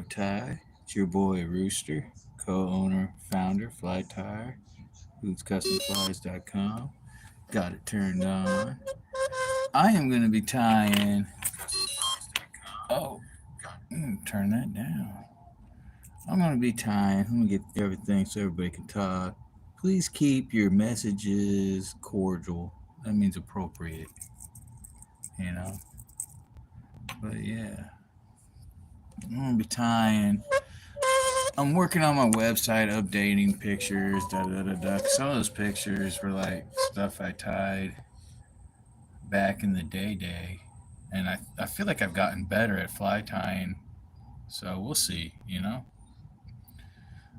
Live Tie. It's your boy Rooster, co-owner, founder, Fly Tire, hootscustomflies.com. Got it turned on. I am going to be tying. Oh, turn that down. I'm going to be tying. I'm going to get everything so everybody can talk. Please keep your messages cordial. That means appropriate, you know. But yeah, I'm going to be tying. I'm working on my website, updating pictures, da da da da. Some of those pictures were like stuff I tied back in the day, and I feel like I've gotten better at fly tying. So we'll see, you know.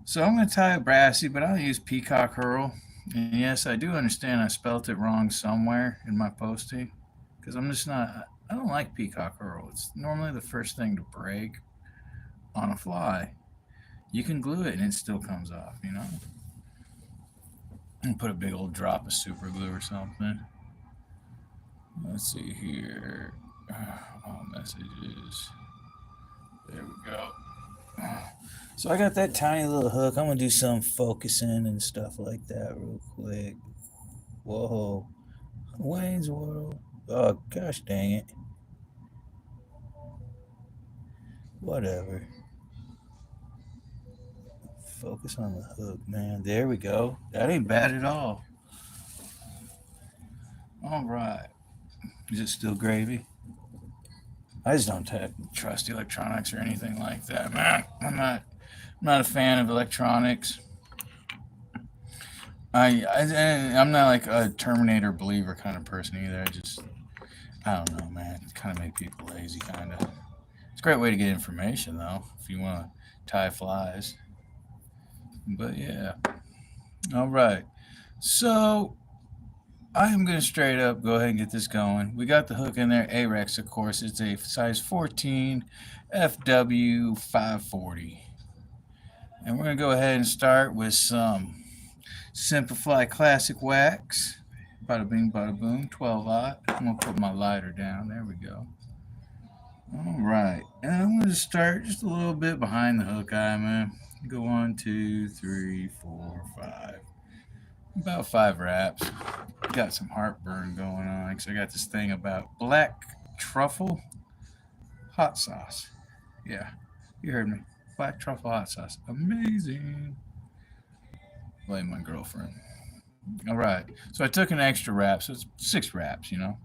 So I'm going to tie a Brassie, but I'll use peacock hurl. And yes, I do understand I spelt it wrong somewhere in my posting, because I'm just not. I don't like peacock hurl. It's normally the first thing to break on a fly. You can glue it and it still comes off, you know. And put a big old drop of super glue or something. Let's see here. All messages. There we go. So I got that tiny little hook. I'm gonna do some focusing and stuff like that real quick. Whoa. Wayne's World. Oh gosh dang it. Whatever. Focus on the hook, man. There we go. That ain't bad at all. All right. Is it still gravy? I just don't trust electronics or anything like that, man. I'm not a fan of electronics. I'm not like a Terminator believer kind of person either. I don't know, man. It kind of make people lazy, kind of. It's a great way to get information, though, if you want to tie flies. But yeah. All right. So I am going to straight up go ahead and get this going. We got the hook in there. Arex, of course. It's a size 14 FW 540. And we're going to go ahead and start with some Simplify Classic Wax. Bada bing, bada boom, 12-aught. I'm going to put my lighter down. There we go. All right. And I'm going to start just a little bit behind the hook eye, man. Go 1, 2, 3, 4, 5. About 5 wraps. Got some heartburn going on because I got this thing about black truffle hot sauce. Yeah, you heard me. Black truffle hot sauce. Amazing. Blame my girlfriend. All right. So I took an extra wrap. So it's 6 wraps, you know.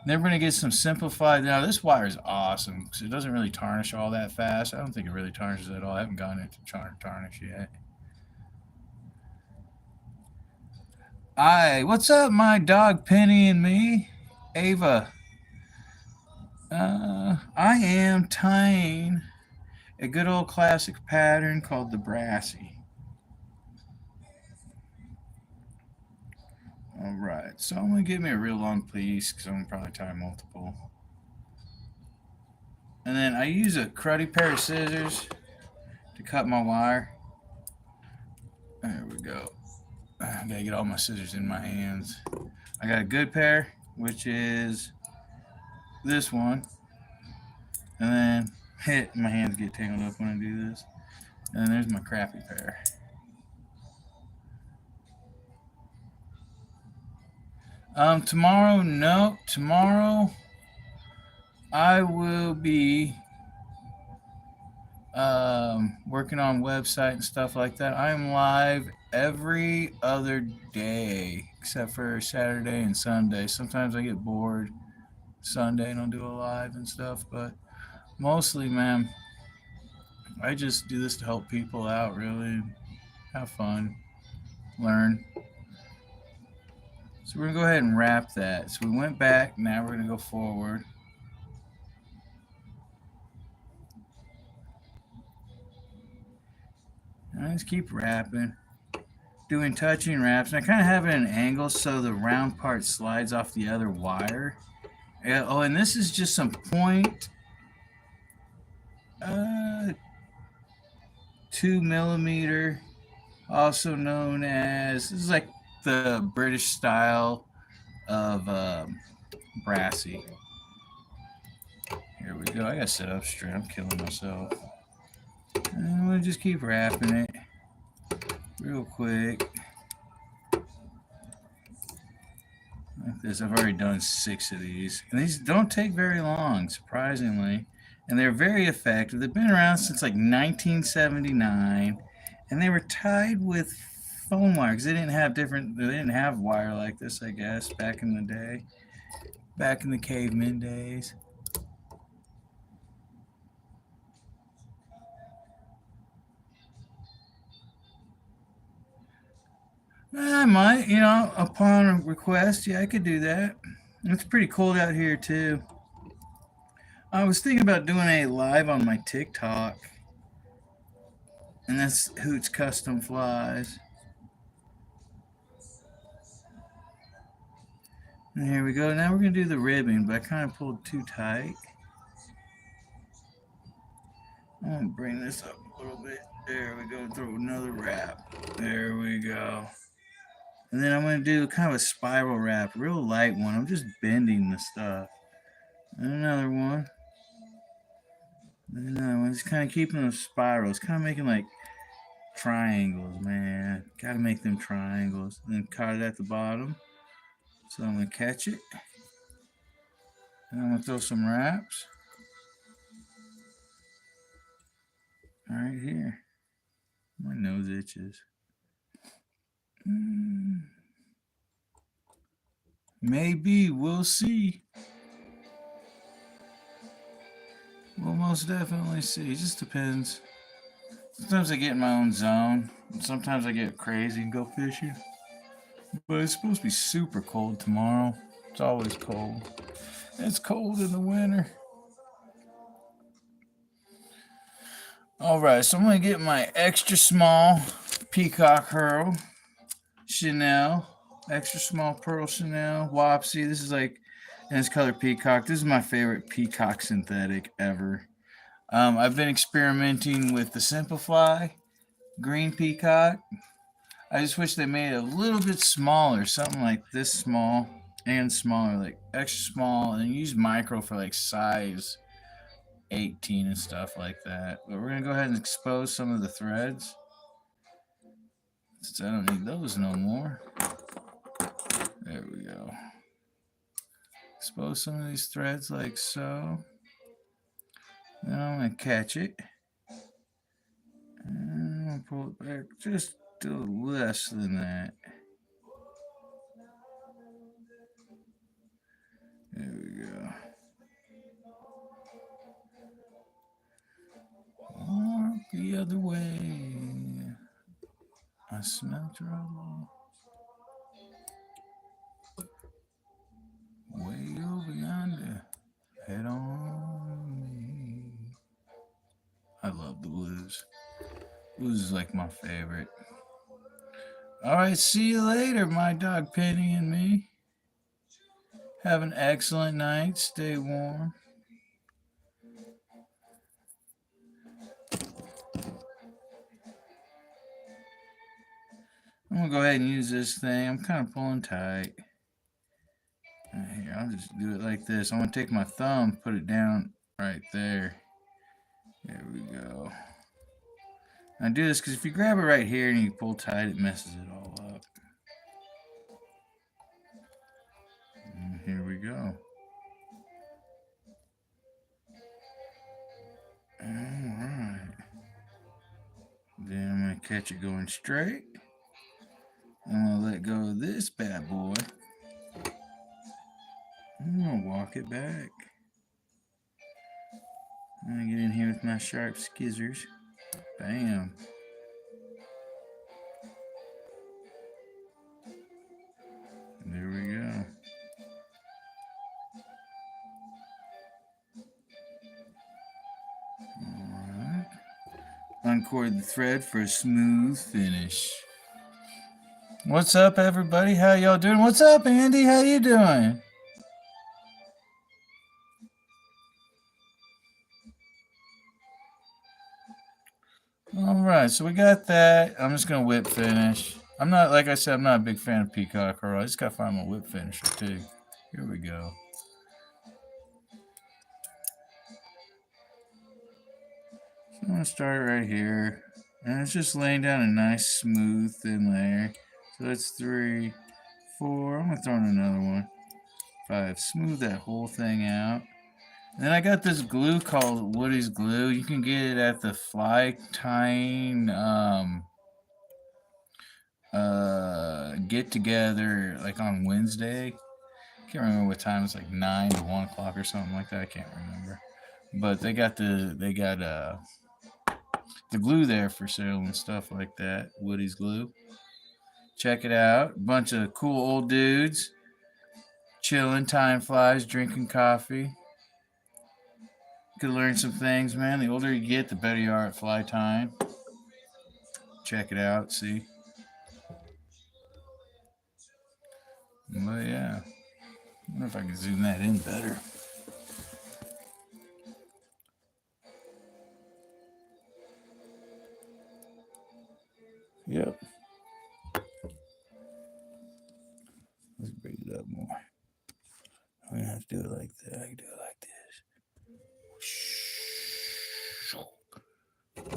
And then we're going to get some simplified. Now, this wire is awesome because it doesn't really tarnish all that fast. I don't think it really tarnishes at all. I haven't gone into tarnish yet. What's up, my dog Penny and me? Ava. I am tying a good old classic pattern called the Brassie. Alright, so I'm going to give me a real long piece because I'm going to probably tie multiple. And then I use a cruddy pair of scissors to cut my wire. There we go. I gotta get all my scissors in my hands. I got a good pair, which is this one. And then my hands get tangled up when I do this. And then there's my crappy pair. Tomorrow, no. Tomorrow, I will be working on website and stuff like that. I am live every other day except for Saturday and Sunday. Sometimes I get bored Sunday and I'll do a live and stuff, but mostly, man, I just do this to help people out, really, have fun, learn. So we're going to go ahead and wrap that. So we went back, now we're going to go forward. And I just keep wrapping, doing touching wraps. And I kind of have it at an angle so the round part slides off the other wire. Oh, and this is just some point 2mm, also known as, this is like the British style of Brassie. Here we go. I gotta sit up straight. I'm killing myself. And we'll just keep wrapping it real quick. Like this. I've already done 6 of these. And these don't take very long, surprisingly. And they're very effective. They've been around since like 1979. And they were tied with phone wire because they didn't have wire like this, I guess, back in the day. Back in the caveman days. I might, upon a request, yeah, I could do that. It's pretty cold out here, too. I was thinking about doing a live on my TikTok. And that's Hoot's Custom Flies. And here we go. Now we're going to do the ribbon, but I kind of pulled too tight. I'm going to bring this up a little bit. There we go. Throw another wrap. There we go. And then I'm going to do kind of a spiral wrap, real light one. I'm just bending the stuff. And another one. And another one. Just kind of keeping those spirals. Kind of making like triangles, man. Got to make them triangles. And then cut it at the bottom. So I'm going to catch it. And I'm going to throw some wraps. Right here. My nose itches. Maybe. We'll see. We'll most definitely see. It just depends. Sometimes I get in my own zone. And sometimes I get crazy and go fishing. But it's supposed to be super cold tomorrow. It's always cold. It's cold in the winter. Alright, so I'm going to get my extra small peacock hurl. Chanel. Extra small pearl Chanel. Wapsie. This is like, and it's color peacock. This is my favorite peacock synthetic ever. I've been experimenting with the Simplify green peacock. I just wish they made it a little bit smaller, something like this small and smaller, like extra small, and use micro for like size 18 and stuff like that. But we're gonna go ahead and expose some of the threads since I don't need those no more. There we go. Expose some of these threads like so. Then I'm gonna catch it. And I'm gonna pull it back just a little less than that. There we go. Or the other way. I smell trouble. Way over yonder. Head on me. I love the blues. Blues is like my favorite. Alright, see you later, my dog Penny and me. Have an excellent night. Stay warm. I'm going to go ahead and use this thing. I'm kind of pulling tight. Here, I'll just do it like this. I'm going to take my thumb, put it down right there. There we go. I do this because if you grab it right here and you pull tight, it messes it all up. And here we go. Alright. Then I'm going to catch it going straight. I'm going to let go of this bad boy. I'm going to walk it back. I'm going to get in here with my sharp skizzers. Bam. There we go. Alright. Uncord the thread for a smooth finish. What's up, everybody? How y'all doing? What's up, Andy? How you doing? Alright, so we got that. I'm just going to whip finish. I'm not, like I said, I'm not a big fan of peacock hurl. I just got to find my whip finisher, too. Here we go. I'm going to start right here. And it's just laying down a nice, smooth, thin layer. So that's 3, 4. I'm going to throw in another one. 5. Smooth that whole thing out. And then I got this glue called Woody's Glue. You can get it at the fly tying get together like on Wednesday. Can't remember what time. It's like 9 to 1 o'clock or something like that. I can't remember. But they got the glue there for sale and stuff like that. Woody's Glue. Check it out. Bunch of cool old dudes chilling, tying flies, drinking coffee. Could learn some things, man. The older you get, the better you are at fly tying. Check it out. See. But yeah, I wonder if I can zoom that in better. Yep. Let's bring it up more. I'm gonna have to do it like that. I can do it like this.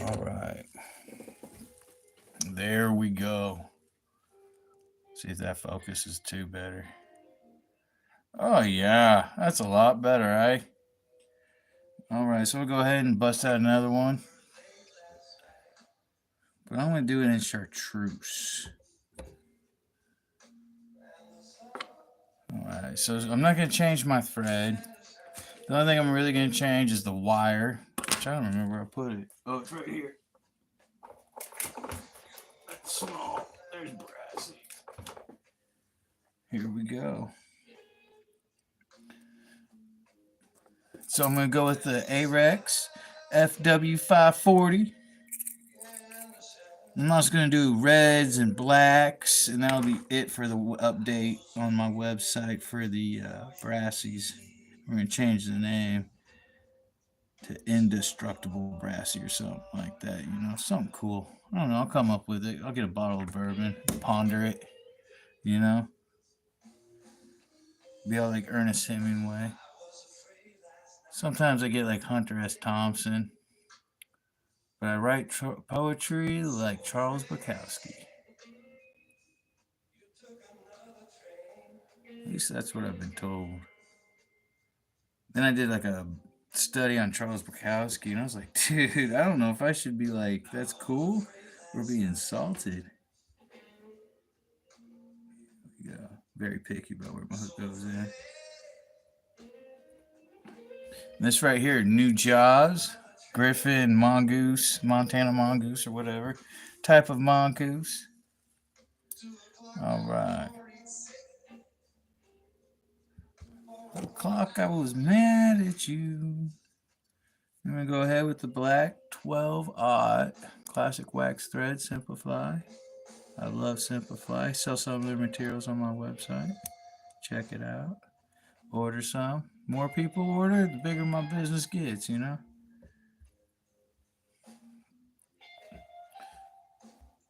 All right. There we go. See if that focuses too better. Oh yeah, that's a lot better, eh? All right, so we'll go ahead and bust out another one. But I'm gonna do it in chartreuse. Alright, so I'm not going to change my thread. The only thing I'm really going to change is the wire. Which I don't remember where I put it. Oh, it's right here. That's small. There's Brassie. Here we go. So I'm going to go with the Arex FW540. I'm also going to do reds and blacks, and that'll be it for the update on my website for the Brassies. We're going to change the name to Indestructible Brassie or something like that, you know, something cool. I don't know, I'll come up with it. I'll get a bottle of bourbon, ponder it, you know. Be all like Ernest Hemingway. Sometimes I get like Hunter S. Thompson. But I write poetry like Charles Bukowski. At least that's what I've been told. Then I did like a study on Charles Bukowski, and I was like, dude, I don't know if I should be like, that's cool, or be insulted. Yeah, very picky about where my hook goes in. This right here, New Jaws, Griffin, mongoose, Montana mongoose, or whatever type of mongoose. All right. Clock, I was mad at you. I'm going to go ahead with the black 12-aught classic wax thread, Simplify. I love Simplify. Sell some of their materials on my website. Check it out. Order some. More people order, the bigger my business gets, you know?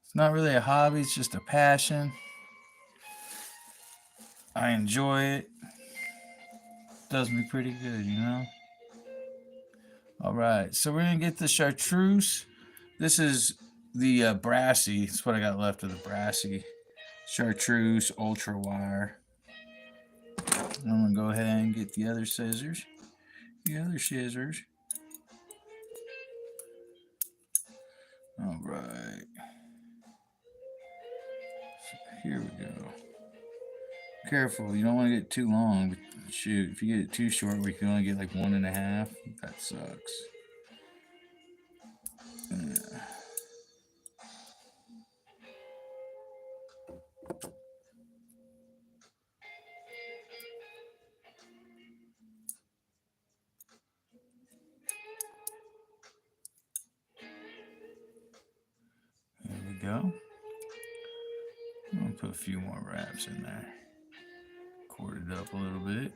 It's not really a hobby, it's just a passion. I enjoy it. Does me pretty good, you know? All right, so we're going to get the chartreuse. This is the Brassie. That's what I got left of the Brassie. Chartreuse ultra wire. I'm going to go ahead and get the other scissors. All right. So here we go. Careful, you don't want to get too long. But shoot, if you get it too short, we can only get like 1.5. That sucks. Yeah. There we go. I'm going to put a few more wraps in there. Cord it up a little bit.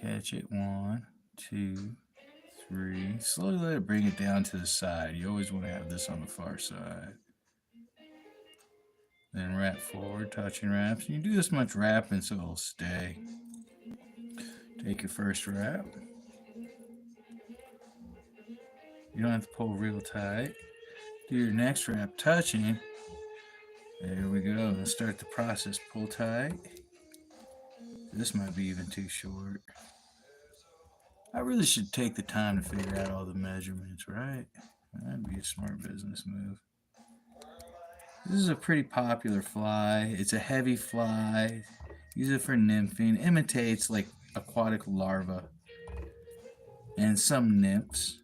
Catch it. 1, 2, 3. Slowly let it bring it down to the side. You always want to have this on the far side. Then wrap forward, touching wraps. You do this much wrapping so it'll stay. Take your first wrap. You don't have to pull real tight. Do your next wrap touching. There we go. Let's start the process. Pull tight. This might be even too short. I really should take the time to figure out all the measurements, right? That'd be a smart business move. This is a pretty popular fly. It's a heavy fly. Use it for nymphing. Imitates like aquatic larvae and some nymphs.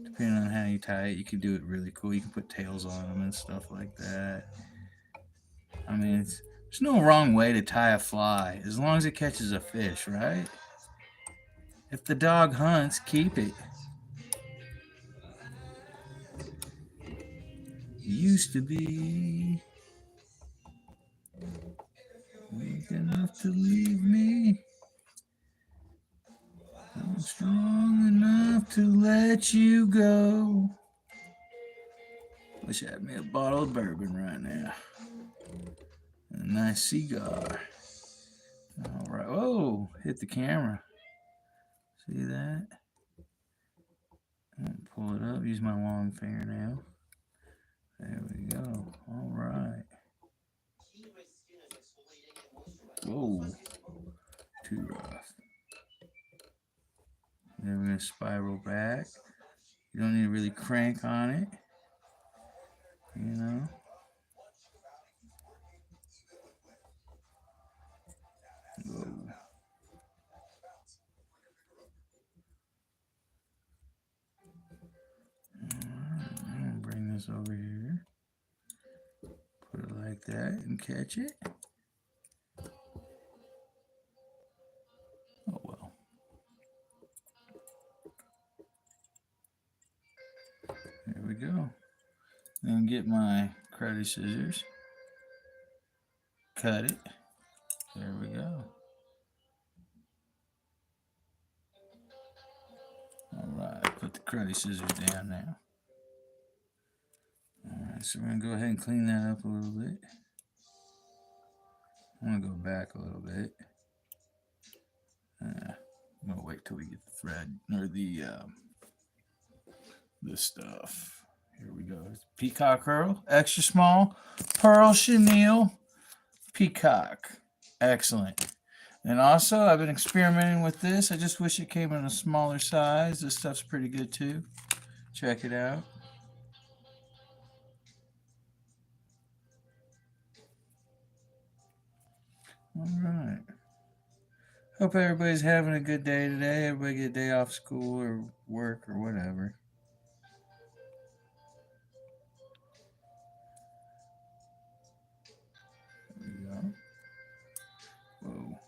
Depending on how you tie it, you can do it really cool. You can put tails on them and stuff like that. I mean, there's no wrong way to tie a fly as long as it catches a fish, right? If the dog hunts, keep it. Used to be weak enough to leave me. I'm strong enough to let you go. Wish I had me a bottle of bourbon right now. A nice cigar. All right. Whoa, hit the camera. See that? Pull it up. Use my long fingernail. There we go. All right. Whoa. Too rough. Then we're going to spiral back. You don't need to really crank on it. You know? Whoa. Alright, I'm going to bring this over here. Put it like that and catch it. Oh well. There we go. Then get my karate scissors. Cut it. There we go. Alright, put the karate scissors down now. Alright, so we're going to go ahead and clean that up a little bit. I'm going to go back a little bit. I'm going to wait till we get the thread, or the stuff. Here we go. Peacock hurl, extra small, pearl chenille, peacock. Excellent. And also, I've been experimenting with this. I just wish it came in a smaller size. This stuff's pretty good too. Check it out. All right. Hope everybody's having a good day today. Everybody get a day off school or work or whatever. There we go. Whoa.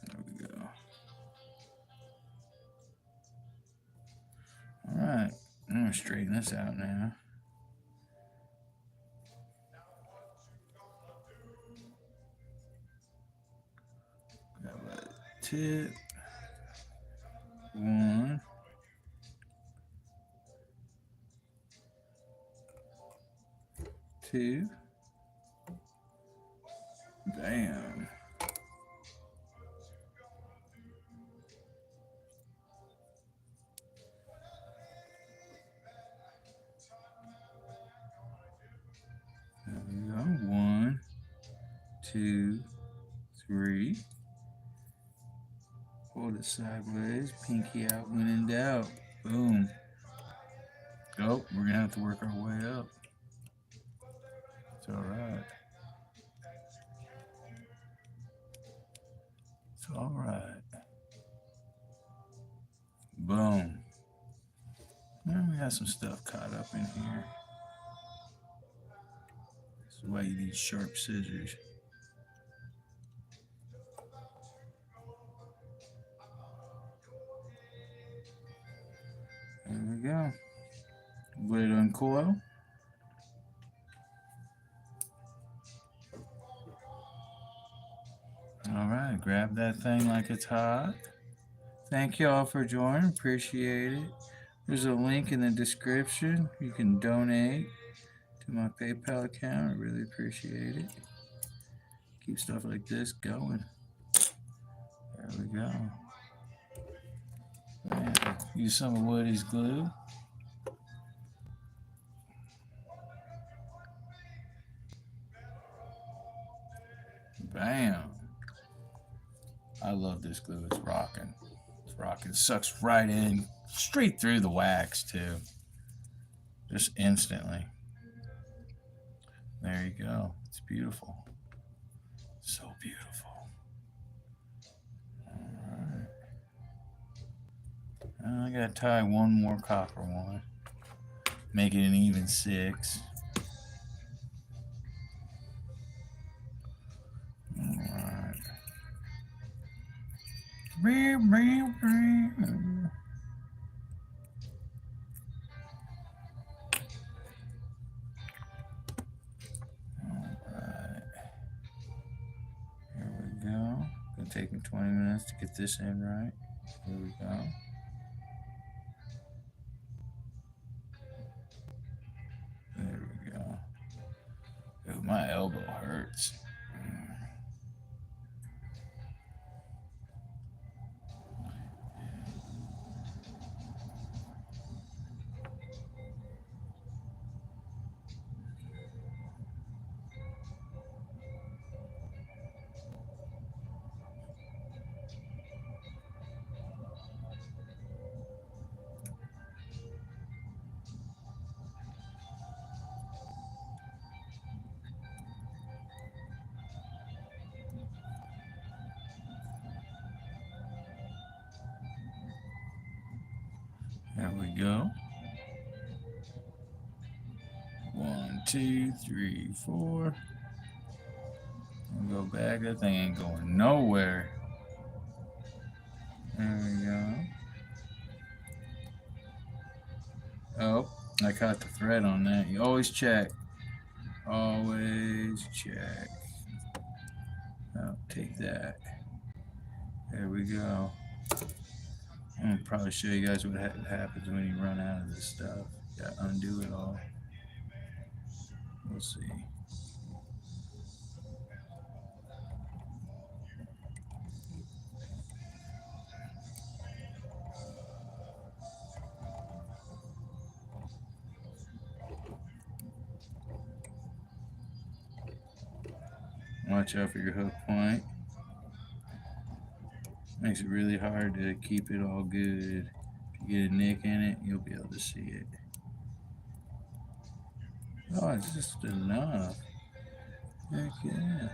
There we go. All right. I'm going to straighten this out now. Grab a tip. 1. 2. Bam. There we go. 1, 2, 3. Hold it sideways. Pinky out when in doubt. Boom. Oh, we're going to have to work our way up. It's all right. It's all right. Boom. Now we got some stuff caught up in here. This is why you need sharp scissors. There we go. Let it uncoil. All right, grab that thing like it's hot. Thank you all for joining. Appreciate it. There's a link in the description. You can donate to my PayPal account. I really appreciate it. Keep stuff like this going. There we go. Use some of Woody's glue. Bam. I love this glue. It's rocking. It's rocking. Sucks right in, straight through the wax too. Just instantly. There you go. It's beautiful. So beautiful. Alright. I gotta tie one more copper one. Make it an even 6. Alright. Gonna take me 20 minutes to get this in right. Here we go. There we go. Ooh, my elbow hurts. There we go. 1, 2, 3, 4. I'll go back. That thing ain't going nowhere. There we go. Oh, I caught the thread on that. You always check. Always check. Oh, take that. There we go. I'm gonna probably show you guys what happens when you run out of this stuff. You gotta undo it all. We'll see. Watch out for your hook point. Makes it really hard to keep it all good. If you get a nick in it, you'll be able to see it. Oh, it's just enough. Heck yeah.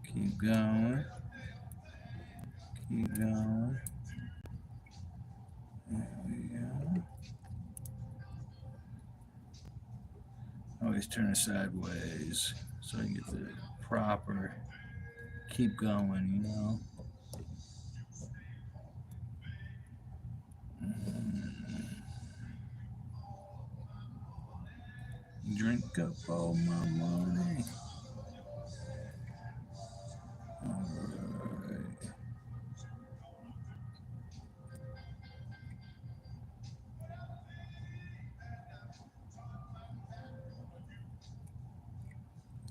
Keep going. Keep going. There we go. Always turn it sideways so you get the proper keep going, you know. Drink up all my money. Alright.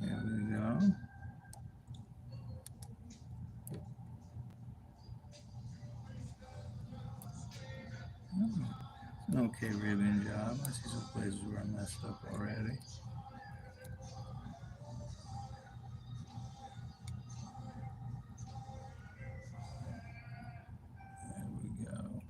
There we go. Okay, ribbon job. I see some places where I messed up already. There we go.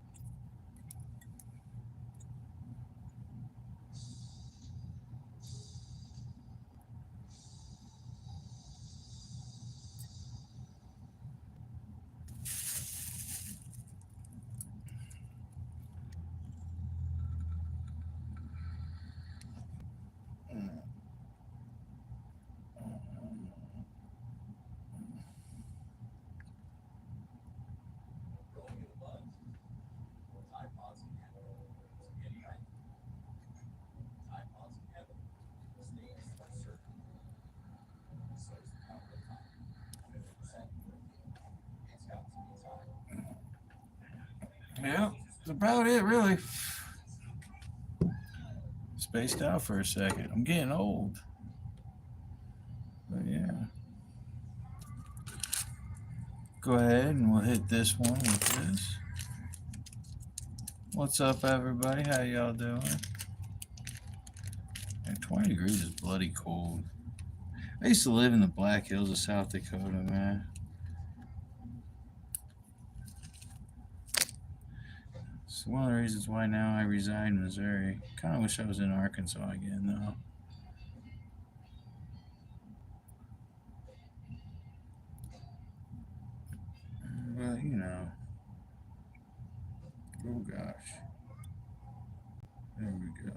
Yeah, that's about it, really. Spaced out for a second. I'm getting old. But yeah. Go ahead and we'll hit this one with this. What's up, everybody? How y'all doing? Man, 20 degrees is bloody cold. I used to live in the Black Hills of South Dakota, man. It's one of the reasons why now I reside in Missouri. Kind of wish I was in Arkansas again, though. But, you know. Oh, gosh. There we go.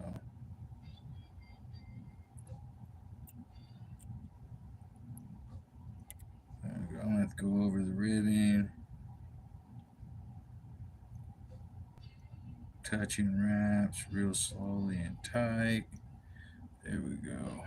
There we go. I'm going to have to go over the ribbon. Touching wraps real slowly and tight. There we go.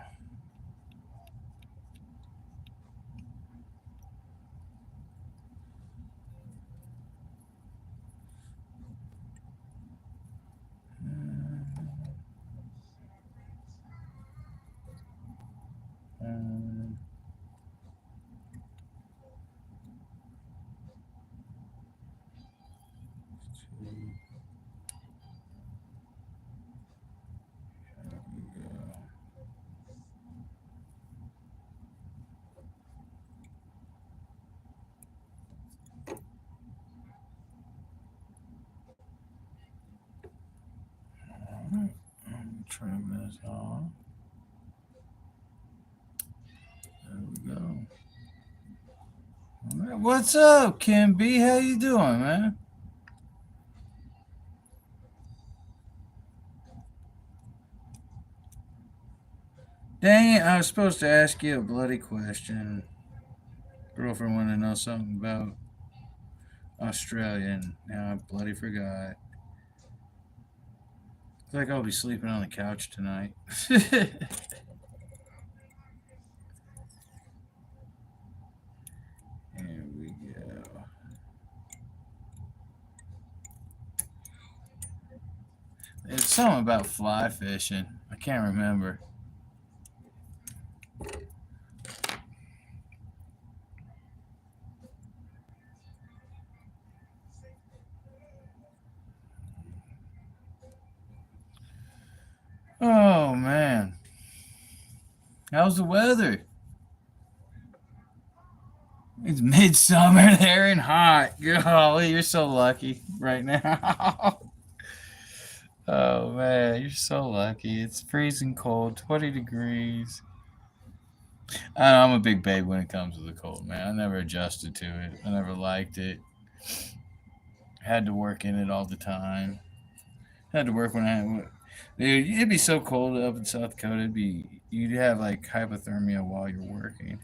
Trim this off. There we go. All right, what's up, Kim B? How you doing, man? Dang it, I was supposed to ask you a bloody question. Girlfriend wanted to know something about Australia, and now I bloody forgot. Looks like I'll be sleeping on the couch tonight. There we go. It's something about fly fishing. I can't remember. Oh, man. How's the weather? It's midsummer there and hot. Golly, you're so lucky right now. Oh, man, you're so lucky. It's freezing cold, 20 degrees. I'm a big babe when it comes to the cold, man. I never adjusted to it. I never liked it. Had to work in it all the time. Had to work when dude, it'd be so cold up in South Dakota. You'd have like hypothermia while you're working,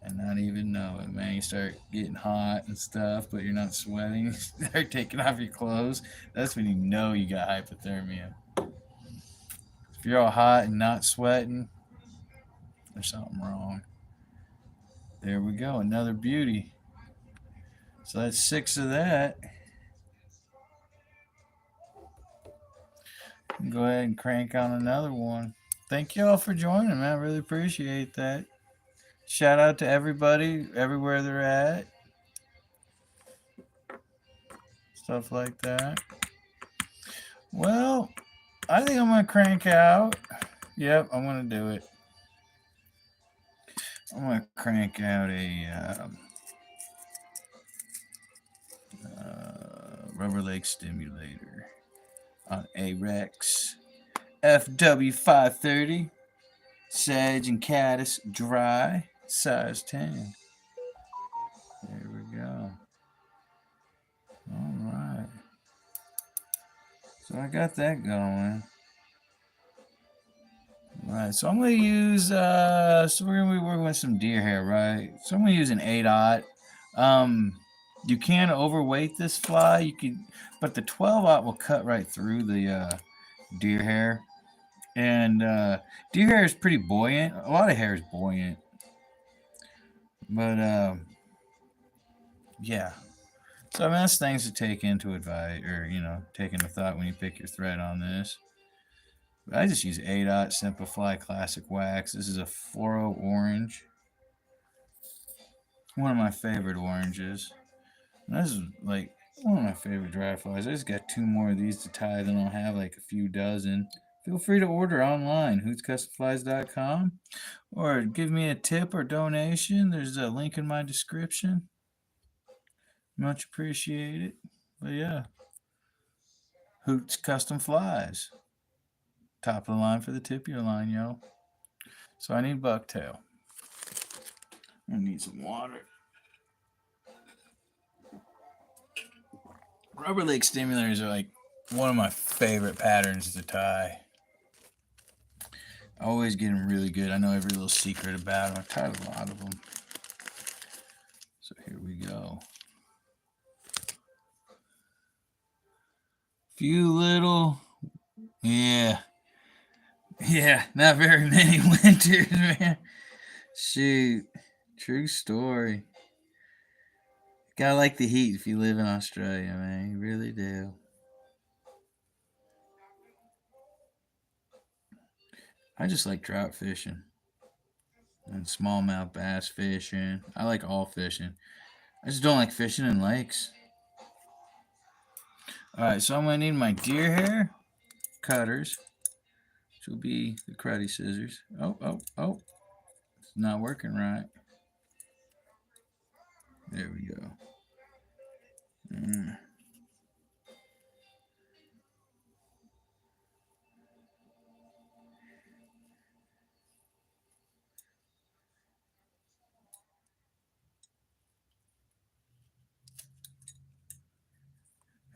and not even know it, man. You start getting hot and stuff, but you're not sweating. You start taking off your clothes. That's when you know you got hypothermia. If you're all hot and not sweating, there's something wrong. There we go, another beauty. So that's 6 of that. Go ahead and crank on another one. Thank you all for joining, man. I really appreciate that. Shout out to everybody, everywhere they're at. Stuff like that. Well, I think I'm going to crank out. Yep, I'm going to do it. I'm going to crank out a rubber leg stimulator on a Rex FW530 Sage and Caddis Dry size 10. There we go. All right. So I got that going. All right, so I'm going to use, so we're going to be working with some deer hair, right? So I'm going to use an 8-aught. You can overweight this fly, but the 12-aught will cut right through the deer hair. And deer hair is pretty buoyant. A lot of hair is buoyant. But, yeah. So, I mean, that's things to take into advice, or, take into thought when you pick your thread on this. But I just use 8-aught Simplify Classic Wax. This is a fluoro orange. One of my favorite oranges. And this is, like, One of my favorite dry flies. I just got 2 more of these to tie, then I'll have like a few dozen. Feel free to order online, hootscustomflies.com, or give me a tip or donation. There's a link in my description. Much appreciated. But yeah, Hoot's Custom Flies. Top of the line for the tip your line, yo. So I need bucktail. I need some water. Rubber leg stimulators are like one of my favorite patterns to tie. I always get them really good. I know every little secret about them. I've tied a lot of them. So here we go. Few little, yeah, not very many winters, man. Shoot, true story. Gotta like the heat if you live in Australia, man. You really do. I just like trout fishing and smallmouth bass fishing. I like all fishing. I just don't like fishing in lakes. Alright, so I'm going to need my deer hair cutters, which will be the cruddy scissors. Oh. It's not working right. There we go.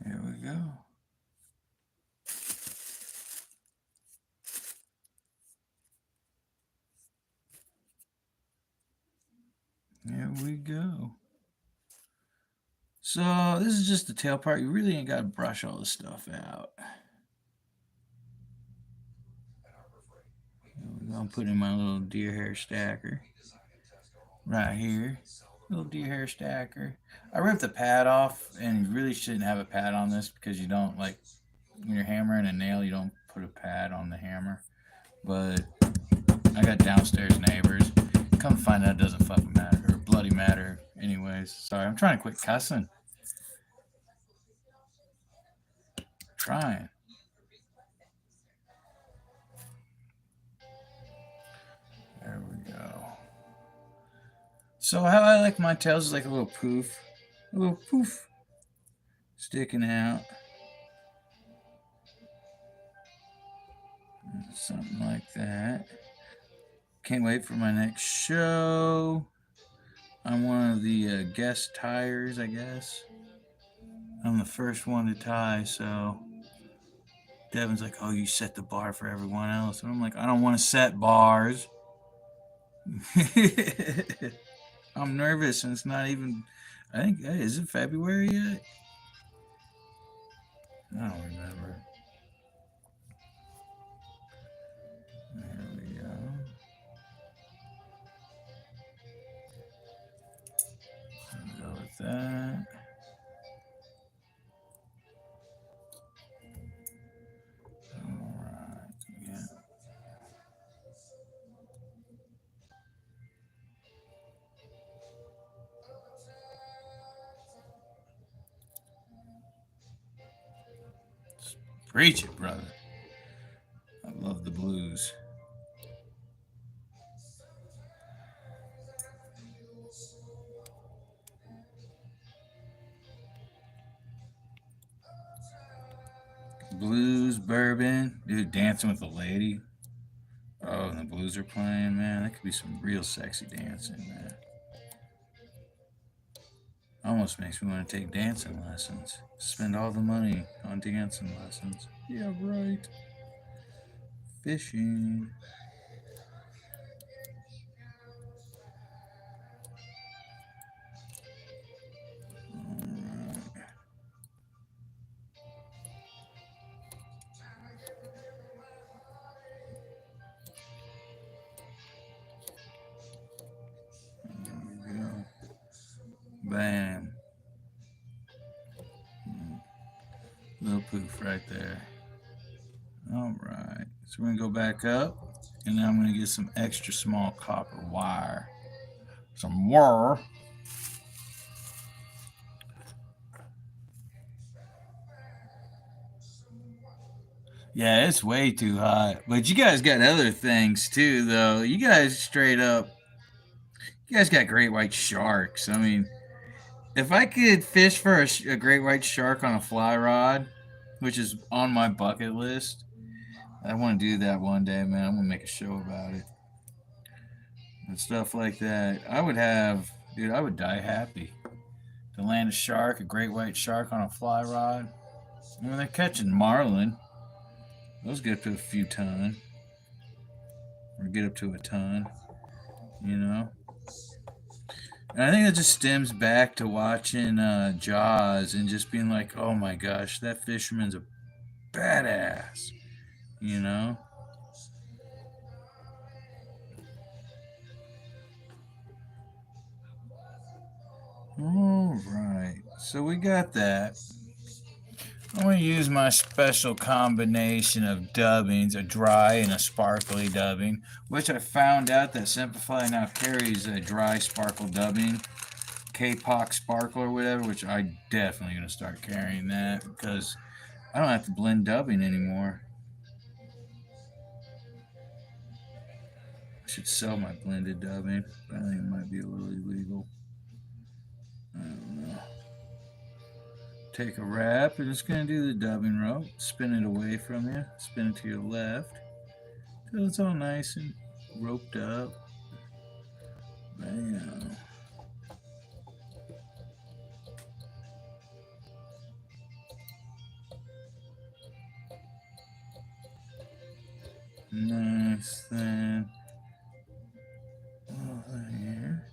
There we go. There we go. So this is just the tail part. You really ain't got to brush all this stuff out. I'm putting my little deer hair stacker right here. Little deer hair stacker. I ripped the pad off, and you really shouldn't have a pad on this because you don't, like, when you're hammering a nail, you don't put a pad on the hammer. But I got downstairs neighbors. Come find out it doesn't fucking matter, or bloody matter. Anyways, sorry, I'm trying to quit cussing. Trying. There we go. So how I like my tails is like a little poof. Sticking out. Something like that. Can't wait for my next show. I'm one of the guest tiers, I guess. I'm the first one to tie, so Devin's like, oh, you set the bar for everyone else. And I'm like, I don't want to set bars. I'm nervous, and it's not even, I think, hey, is it February yet? I don't remember. There we go. Go with that. Alright, yeah. Preach it, brother. I love the blues. Blues, bourbon, dude, dancing with a lady. Oh, and the blues are playing, man. That could be some real sexy dancing, man. Almost makes me want to take dancing lessons. Spend all the money on dancing lessons. Yeah, right. Fishing. Bam. Little poof right there. Alright. So we're going to go back up. And now I'm going to get some extra small copper wire. Some wire. Yeah, it's way too hot. But you guys got other things too, though. You guys straight up, you guys got great white sharks. I mean, if I could fish for a great white shark on a fly rod, which is on my bucket list, I want to do that one day, man. I'm gonna make a show about it and stuff like that. I would have, dude. I would die happy to land a shark, a great white shark on a fly rod. When they're catching marlin, those get up to a few ton, or get up to a ton, you know. And I think that just stems back to watching Jaws and just being like, oh my gosh, that fisherman's a badass, you know. All right, so we got that. I'm going to use my special combination of dubbings, a dry and a sparkly dubbing, which I found out that Simplify now carries a dry sparkle dubbing, K-Pock sparkle or whatever, which I definitely going to start carrying that because I don't have to blend dubbing anymore. I should sell my blended dubbing, but I think it might be a little illegal. I don't know. Take a wrap and it's going to do the dubbing rope. Spin it away from you. Spin it to your left. Till it's all nice and roped up. Bam. Nice then. Over here.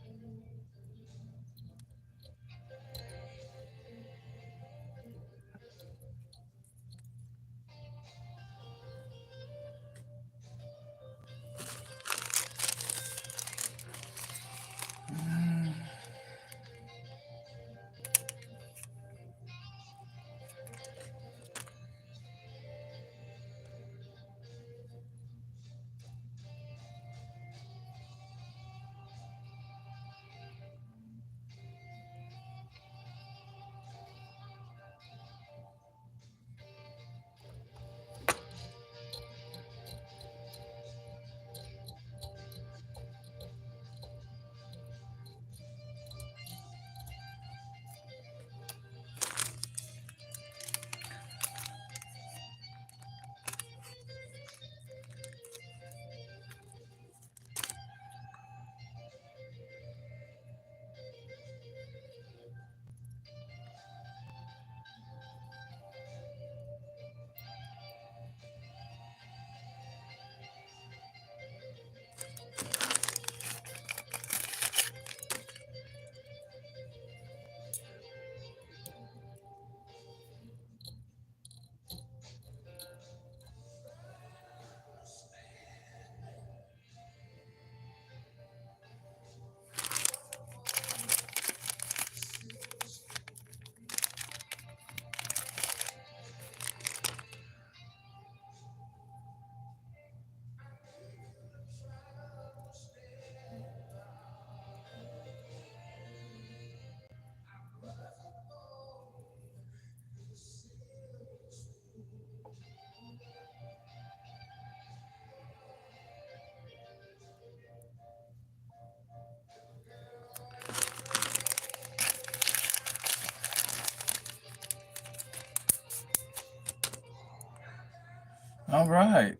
All right.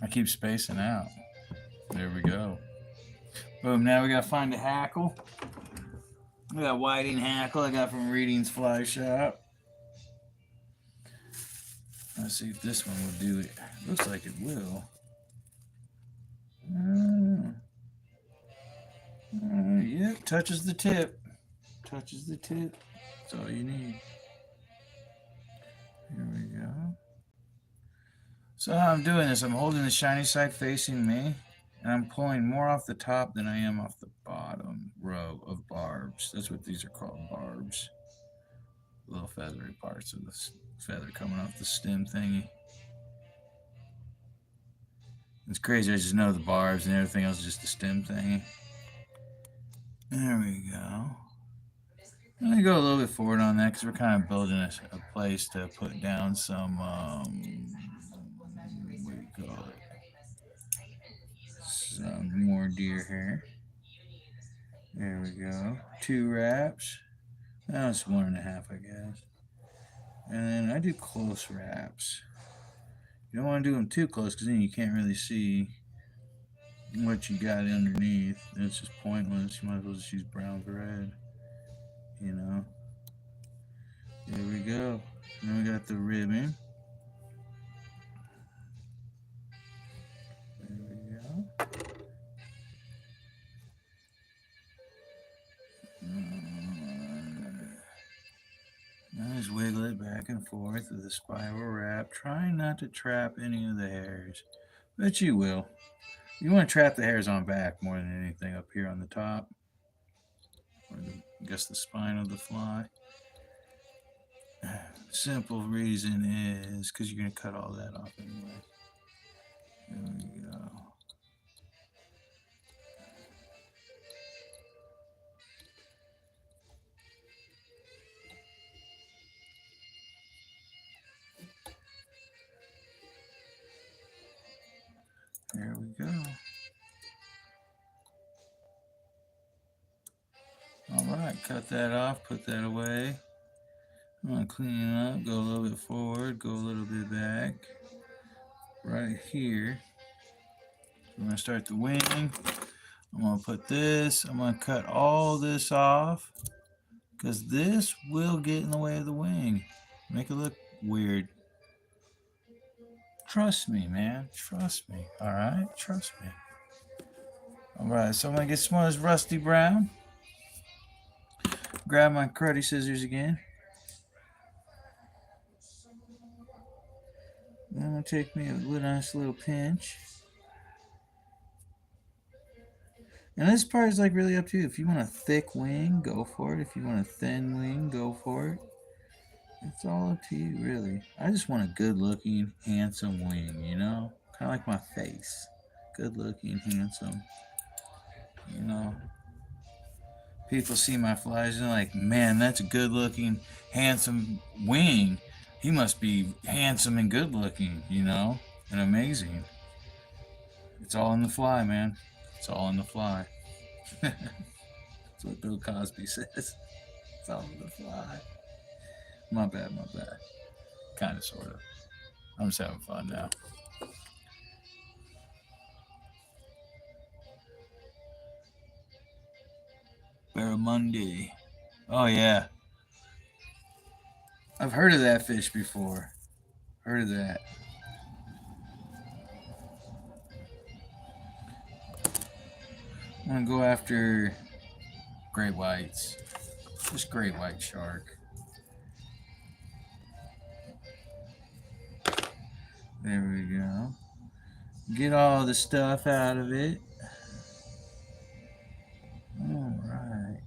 I keep spacing out. There we go. Boom. Now we got to find a hackle. We got whiting hackle I got from Reading's Fly Shop. Let's see if this one will do it. Looks like it will. Yep, touches the tip. Touches the tip. That's all you need. Here we go. So how I'm doing this, I'm holding the shiny side facing me, and I'm pulling more off the top than I am off the bottom row of barbs. That's what these are called, barbs. Little feathery parts of the feather coming off the stem thingy. It's crazy, I just know the barbs and everything else is just the stem thingy. There we go. I'm going to go a little bit forward on that because we're kind of building a place to put down some more deer hair. There we go. 2 wraps. That's 1.5, I guess. And then I do close wraps. You don't want to do them too close because then you can't really see what you got underneath. It's just pointless. You might as well just use brown thread. You know. There we go. Then we got the ribbon. There we go. Now just wiggle it back and forth with a spiral wrap, trying not to trap any of the hairs, but you will. You want to trap the hairs on back more than anything up here on the top, or I guess the spine of the fly. Simple reason is because you're going to cut all that off anyway. There we go. There we go. Alright, cut that off, put that away. I'm going to clean it up, go a little bit forward, go a little bit back. Right here. I'm going to start the wing. I'm going to put this, I'm going to cut all this off because this will get in the way of the wing. Make it look weird. Trust me, man. Trust me. Alright? Trust me. Alright, so I'm going to get some of this rusty brown. Grab my karate scissors again. I'm going to take me a nice little pinch. And this part is like really up to you. If you want a thick wing, go for it. If you want a thin wing, go for it. It's all up to you, really. I just want a good-looking, handsome wing, you know? Kind of like my face. Good-looking, handsome. You know? People see my flies and they're like, man, that's a good-looking, handsome wing. He must be handsome and good-looking, you know? And amazing. It's all in the fly, man. It's all in the fly. That's what Bill Cosby says. It's all in the fly. My bad, my bad. Kind of, sort of. I'm just having fun now. Barramundi. Oh, yeah. I've heard of that fish before. Heard of that. I'm going to go after great whites. Just great white shark. There we go. Get all the stuff out of it. All right.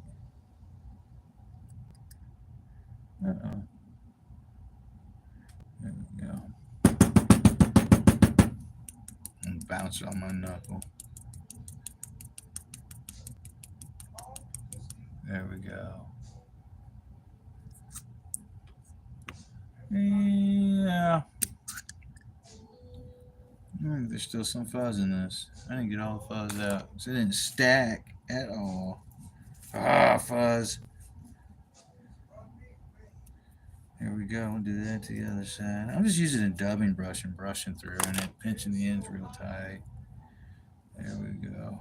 Uh-oh. There we go. And bounce it on my knuckle. There we go. Yeah. There's still some fuzz in this. I didn't get all the fuzz out. So it didn't stack at all. Ah, fuzz. There we go. We'll do that to the other side. I'm just using a dubbing brush and brushing through and then pinching the ends real tight. There we go.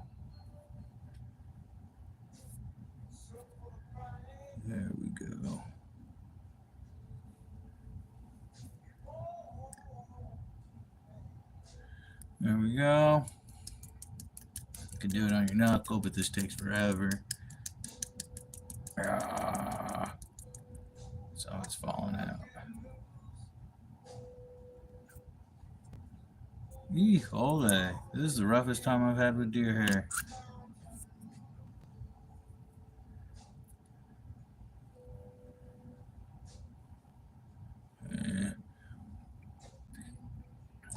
There we go. There we go. You can do it on your knuckle, but this takes forever. Ah, so it's falling out. Holy. This is the roughest time I've had with deer hair.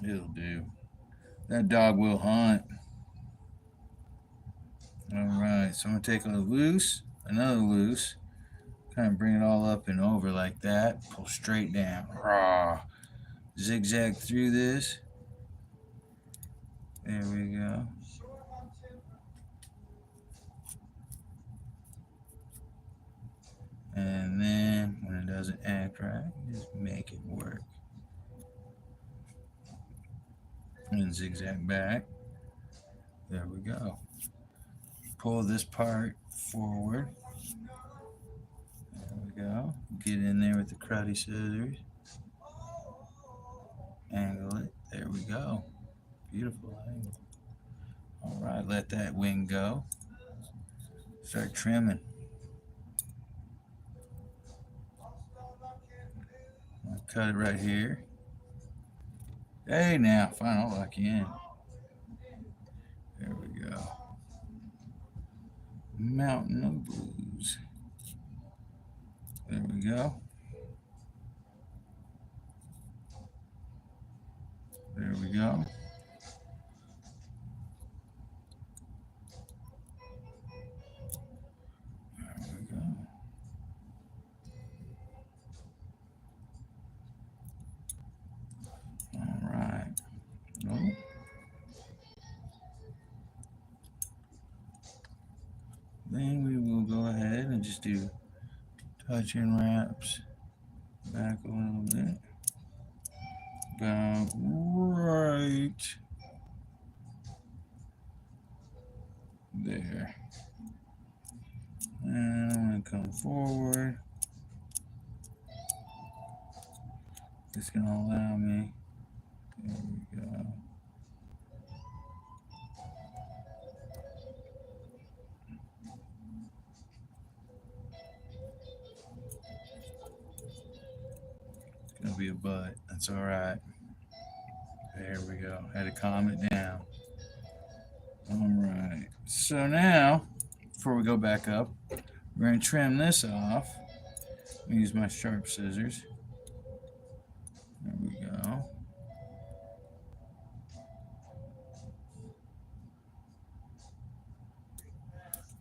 It'll do. That dog will hunt. Alright, so I'm going to take a loose, another loose, kind of bring it all up and over like that, pull straight down. Raw. Zigzag through this. There we go. doesn't act right, just make it work. And zigzag back. There we go. Pull this part forward. There we go. Get in there with the cruddy scissors. Angle it. There we go. Beautiful angle. All right, let that wing go. Start trimming. I'll cut it right here. Hey, now, fine, I'll lock you in. There we go. Mountain of Blues. There we go. There we go. There we go. All right. Oh. Then we will go ahead and just do touch and wraps back a little bit. About right there. And I'm going to come forward. It's going to allow me. There we go. It's going to be a butt. That's all right. There we go. Had to calm it down. All right. So now, before we go back up, we're going to trim this off. Use my sharp scissors. There we go.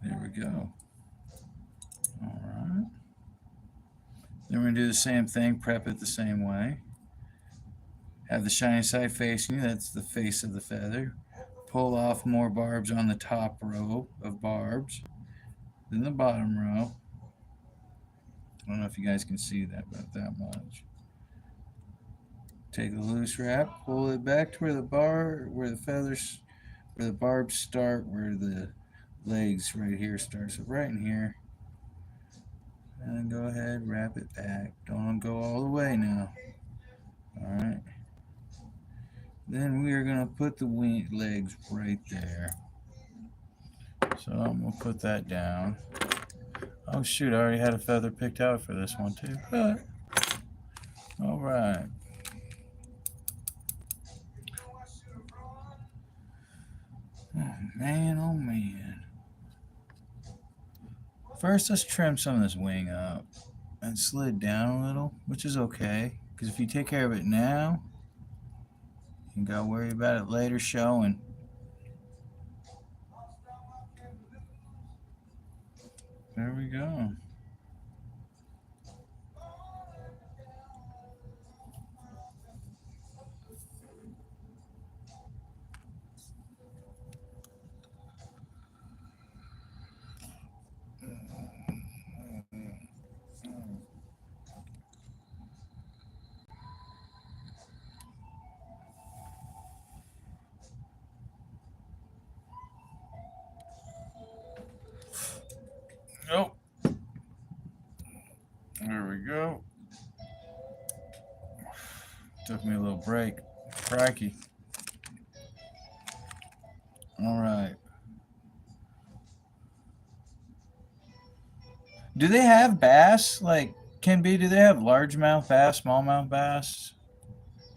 There we go. All right. Then we're going to do the same thing, prep it the same way. Have the shiny side facing you, that's the face of the feather. Pull off more barbs on the top row of barbs, then the bottom row. I don't know if you guys can see that, but that much. Take a loose wrap, pull it back to where the feathers, where the barbs start, where the legs right here start. So right in here. And then go ahead, wrap it back. Don't go all the way now. All right. Then we are going to put the legs right there. So I'm going to put that down. Oh shoot, I already had a feather picked out for this one too. But, all right. Oh man. First, let's trim some of this wing up. And slid down a little, which is okay. Because if you take care of it now, you got to worry about it later showing. There we go. Nope. There we go. Took me a little break. Crikey. All right. Do they have bass? Like, do they have largemouth bass, smallmouth bass?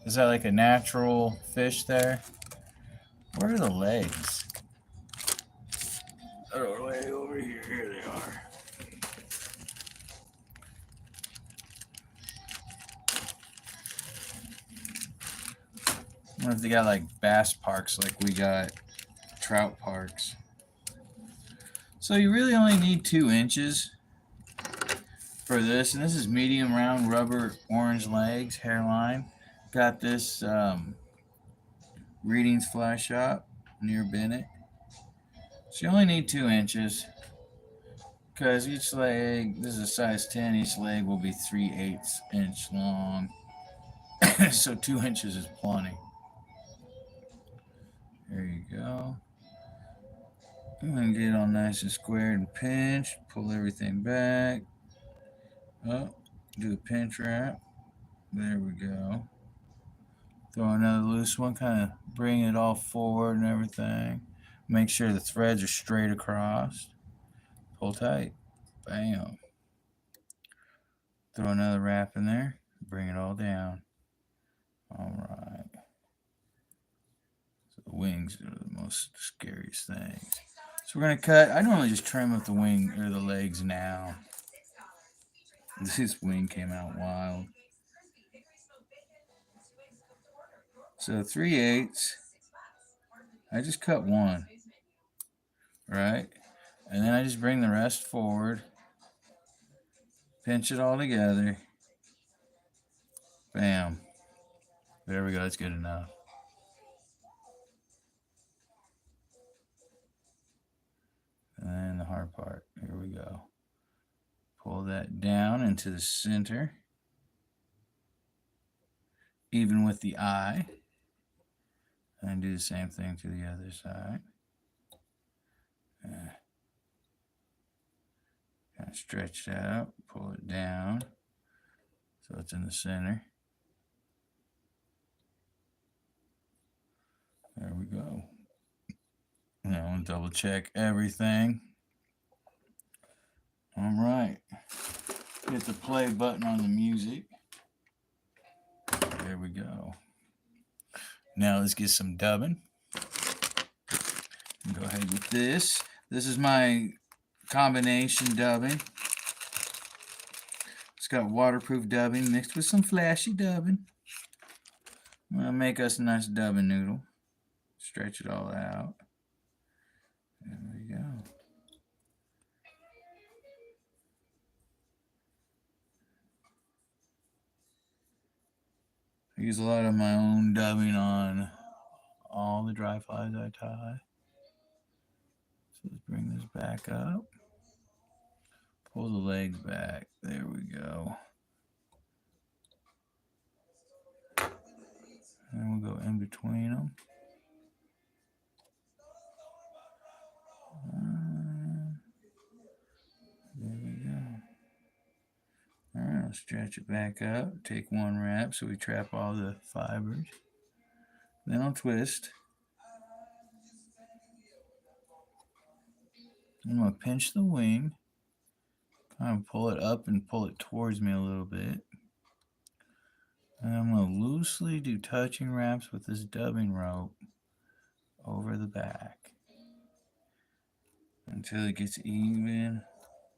Is that like a natural fish there? Where are the legs? Oh, way over here. Here they are. I wonder if they got like bass parks like we got trout parks. So you really only need 2 inches for this. And this is medium round rubber orange legs, hairline. Got this Readings Fly Shop near Bennett. So you only need 2 inches. Because each leg, this is a size 10, each leg will be 3/8 inch long. So 2 inches is plenty. There you go. I'm going to get it all nice and squared and pinched. Pull everything back. Oh, do a pinch wrap. There we go. Throw another loose one, kind of bring it all forward and everything. Make sure the threads are straight across. Pull tight. Bam. Throw another wrap in there. Bring it all down. All right. So the wings are the most scariest things. So we're going to cut. I normally just trim up the wing or the legs now. This wing came out wild. So 3/8. I just cut one. Right? And then I just bring the rest forward. Pinch it all together. Bam. There we go. That's good enough. And then the hard part. Here we go. Pull that down into the center. Even with the eye. And do the same thing to the other side. Kind of stretch that out. Pull it down. So it's in the center. There we go. Now I'll double check everything. All right. Hit the play button on the music. There we go. Now let's get some dubbing. Go ahead with this. This is my combination dubbing. It's got waterproof dubbing mixed with some flashy dubbing. I'm going to make us a nice dubbing noodle. Stretch it all out. There we go. I use a lot of my own dubbing on all the dry flies I tie. So let's bring this back up. Pull the legs back. There we go. And we'll go in between them. There we go. Alright, I'll stretch it back up. Take one wrap so we trap all the fibers. Then I'll twist. I'm going to pinch the wing. Kind of pull it up and pull it towards me a little bit. And I'm going to loosely do touching wraps with this dubbing rope over the back until it gets even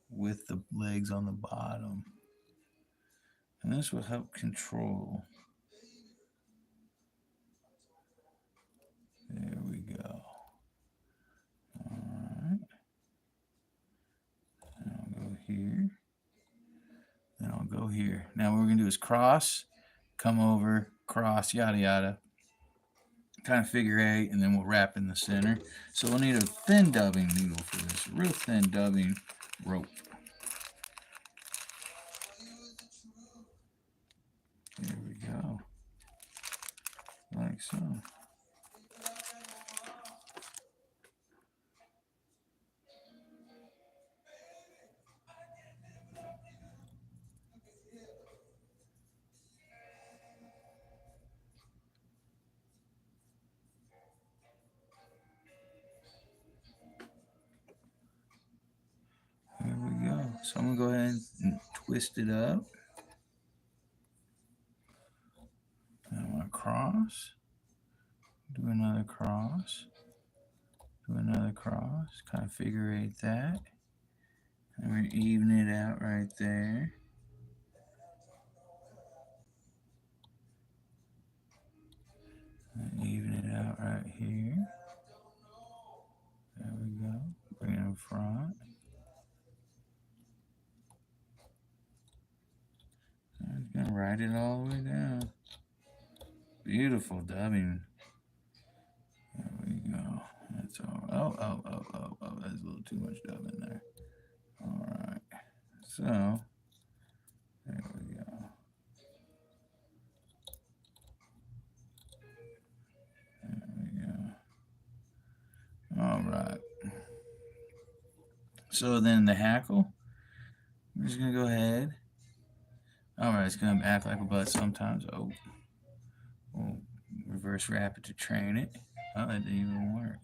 with the legs on the bottom. And this will help control. There we go. Alright. And I'll go here. Then I'll go here. Now what we're going to do is cross, come over, cross, yada yada. Kind of figure 8, and then we'll wrap in the center. So we'll need a thin dubbing needle for this. Real thin dubbing rope. There we go. Like so. There we go. So I'm going to go ahead and twist it up. And I want to cross. Do another cross. Do another cross. Kind of figure 8 that. And we're even it out right there. And even it out right here. There we go. Bring it in front. I'm just going to ride it all the way down. Beautiful dubbing. There we go. That's all. Oh, there's a little too much dubbing there. All So, there we go. There we go. All right. So then the hackle, we're just going to go ahead. All right, it's going to act like a butt sometimes. Oh, we'll reverse wrap it to train it. Oh, that didn't even work.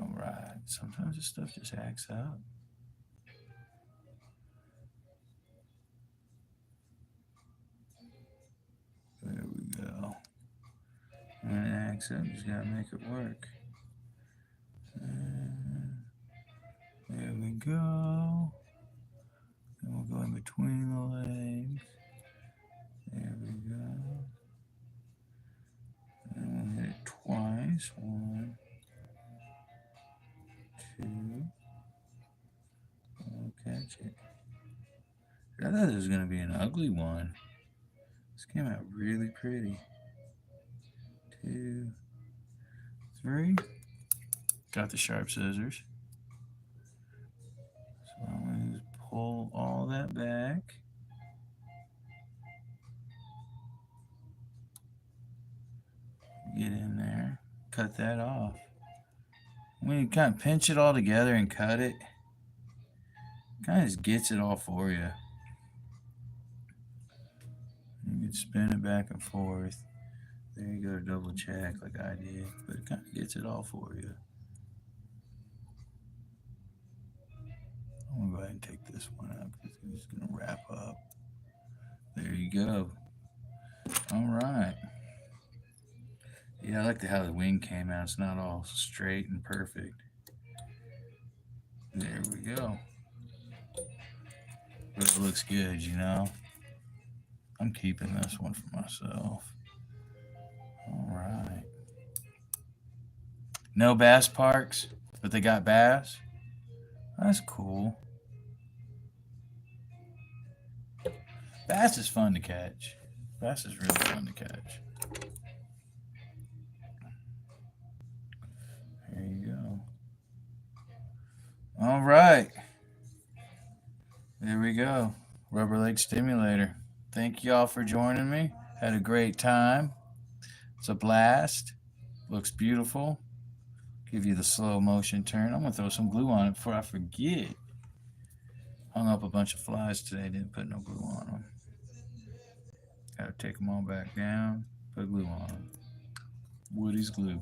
All right, sometimes this stuff just acts up. There we go. When it acts up, you just got to make it work. There we go. And we'll go in between the legs. There we go. And we'll hit it twice. 1, 2. We'll catch it. I thought it was going to be an ugly one. This came out really pretty. 2, 3. Got the sharp scissors. So I'm going to just pull all that back. Get in there. Cut that off. When you kind of pinch it all together and cut it, kind of just gets it all for you. You can spin it back and forth. There you go to double check like I did, but it kind of gets it all for you. I'm going to go ahead and take this one out because it's going to wrap up. There you go. All right. Yeah, I like how the wing came out. It's not all straight and perfect. There we go. But it looks good, you know. I'm keeping this one for myself. All right. No bass parks, but they got bass. That's cool. Bass is fun to catch. Bass is really fun to catch. There you go. All right. There we go. Rubber leg stimulator. Thank y'all for joining me. Had a great time. It's a blast. Looks beautiful. Give you the slow motion turn. I'm going to throw some glue on it before I forget. Hung up a bunch of flies today. Didn't put no glue on them. Got to take them all back down. Put glue on them. Woody's glue.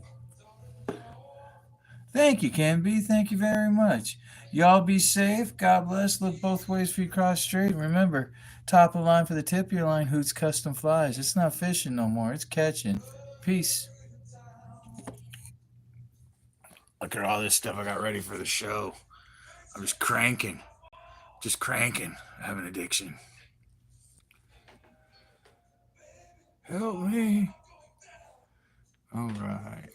Thank you, Ken B. Thank you very much. Y'all be safe. God bless. Look both ways for you cross straight. Remember, top of the line for the tip of your line, Hoot's Custom Flies. It's not fishing no more. It's catching. Peace. Look at all this stuff I got ready for the show. I'm just cranking. Just cranking. I have an addiction. Help me. All right.